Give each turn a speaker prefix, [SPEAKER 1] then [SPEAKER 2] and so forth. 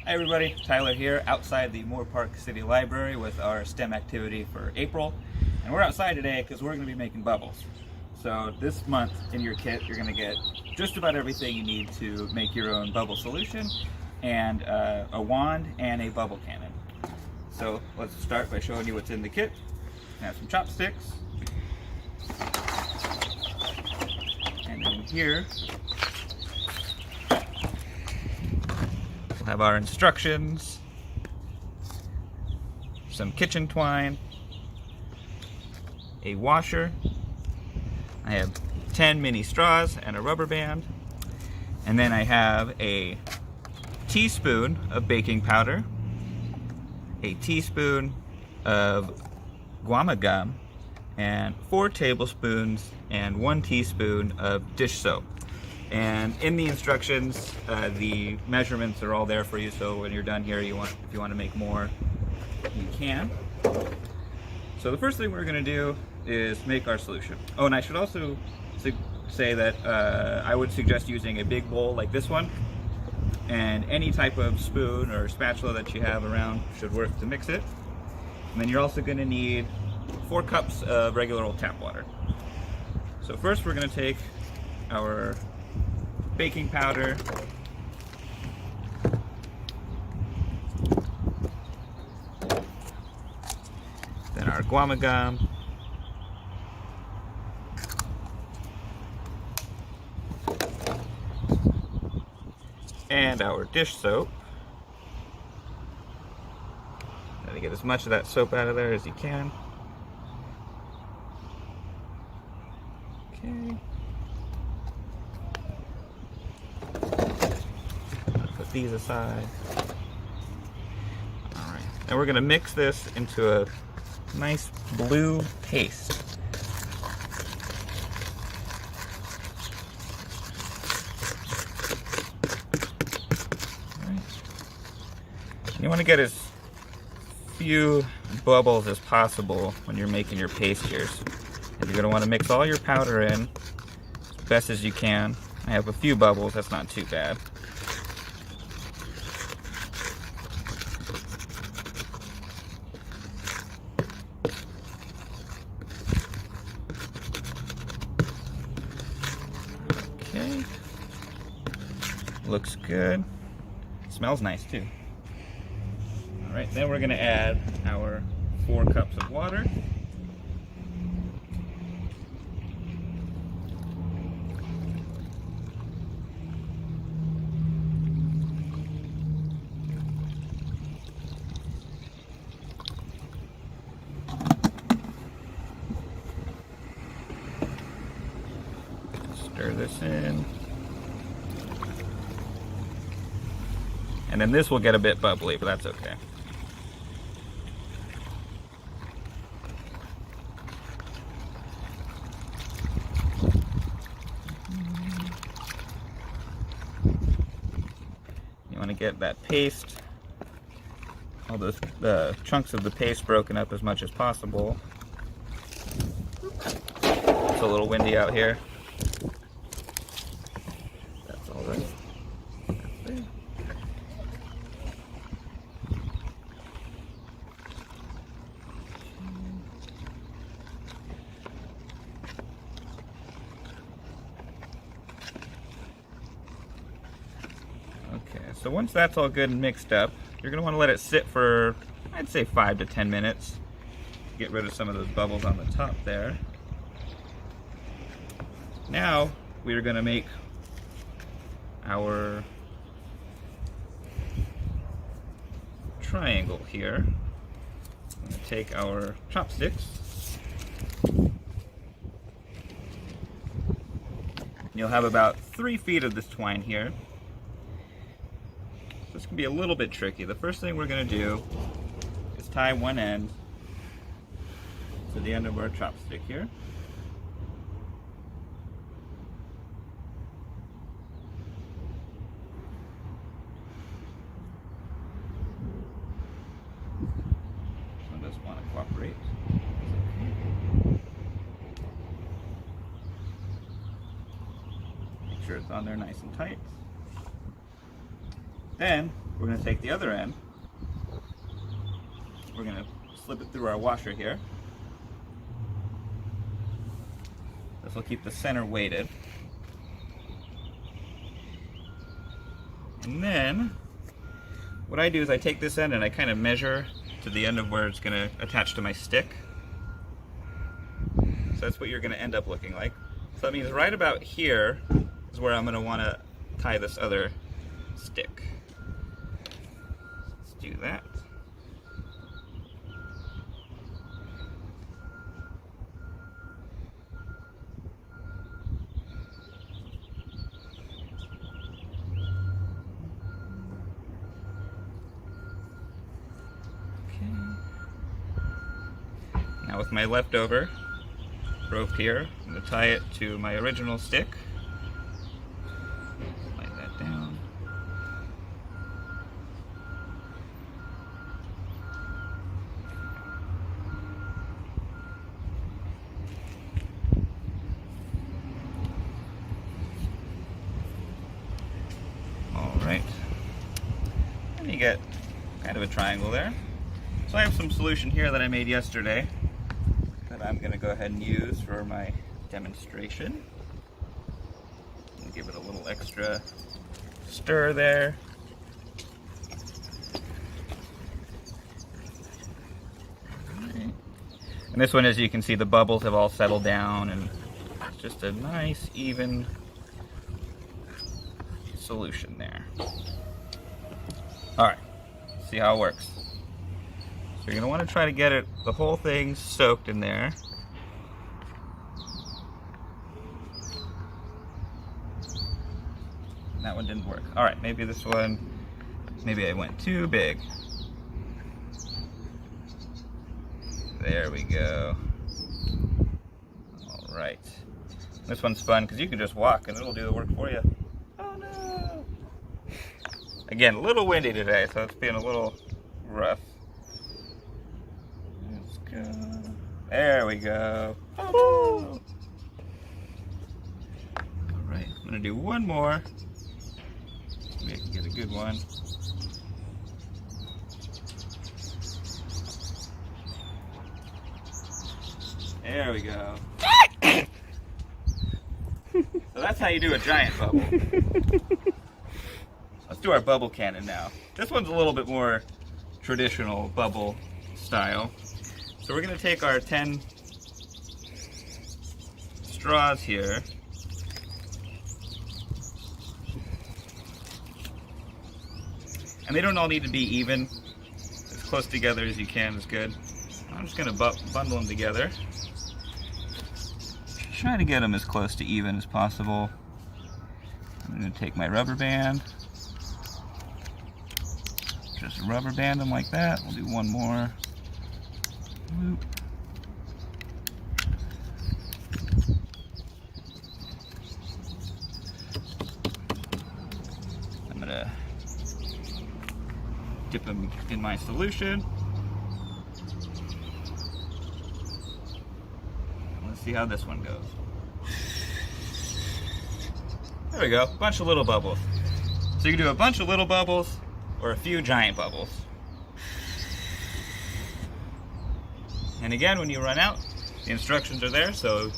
[SPEAKER 1] Hi everybody, Tyler here outside the Moorpark City Library with our STEM activity for April. And we're outside today because we're going to be making bubbles. So this month in your kit you're going to get just about everything you need to make your own bubble solution and a wand and a bubble cannon. So let's start by showing you what's in the kit. I have some chopsticks. And then here we'll have our instructions, some kitchen twine, a washer. I have 10 mini straws and a rubber band. And then I have a teaspoon of baking powder, a teaspoon of guama gum, and 4 tablespoons and 1 teaspoon of dish soap. And in the instructions, the measurements are all there for you, so when you're done here, if you want to make more, you can. So the first thing we're going to do is make our solution. Oh, and I should also say that I would suggest using a big bowl like this one, and any type of spoon or spatula that you have around should work to mix it. And then you're also going to need 4 cups of regular old tap water. So first we're going to take our baking powder, then our guama gum, and our dish soap. Try to get as much of that soap out of there as you can. Okay. Put these aside. Alright. And we're going to mix this into a nice blue paste. You want to get as few bubbles as possible when you're making your paste here. And you're going to want to mix all your powder in as best as you can. I have a few bubbles, that's not too bad. Okay. Looks good. Smells nice too. Alright, then we're going to add our 4 cups of water. Stir this in. And then this will get a bit bubbly, but that's okay. You want to get that paste, all those chunks of the paste broken up as much as possible. It's a little windy out here. That's all right. Okay, so once that's all good and mixed up, you're going to want to let it sit for, I'd say 5 to 10 minutes. Get rid of some of those bubbles on the top there. Now, we are going to make our triangle here. I'm going to take our chopsticks. You'll have about 3 feet of this twine here. This can be a little bit tricky. The first thing we're going to do is tie one end to the end of our chopstick here. This one doesn't want to cooperate. Make sure it's on there nice and tight. Then we're going to take the other end. We're going to slip it through our washer here. This will keep the center weighted. And then what I do is I take this end and I kind of measure to the end of where it's going to attach to my stick. So that's what you're going to end up looking like. So that means right about here is where I'm going to want to tie this other stick. Let's do that. Now with my leftover rope here, I'm going to tie it to my original stick. Slide that down. Alright. And you get kind of a triangle there. So I have some solution here that I made yesterday that I'm going to go ahead and use for my demonstration. And give it a little extra stir there. Right. And this one, as you can see, the bubbles have all settled down and it's just a nice, even solution there. Alright, see how it works. So you're going to want to try to get the whole thing soaked in there. That one didn't work. Alright, maybe this one, maybe I went too big. There we go. Alright. This one's fun because you can just walk and it'll do the work for you. Oh no! Again, a little windy today, so it's being a little rough. Let's go. There we go. Oh. Alright, I'm going to do one more. Maybe I can get a good one. There we go. So that's how you do a giant bubble. Let's do our bubble cannon now. This one's a little bit more traditional bubble style. So we're going to take our 10 straws here. And they don't all need to be even. As close together as you can is good. I'm just going to bundle them together. Try to get them as close to even as possible. I'm going to take my rubber band. Just rubber band them like that. We'll do one more. Loop. I'm going to dip them in my solution. Let's see how this one goes. There we go, a bunch of little bubbles. So you can do a bunch of little bubbles or a few giant bubbles. And again, when you run out, the instructions are there, so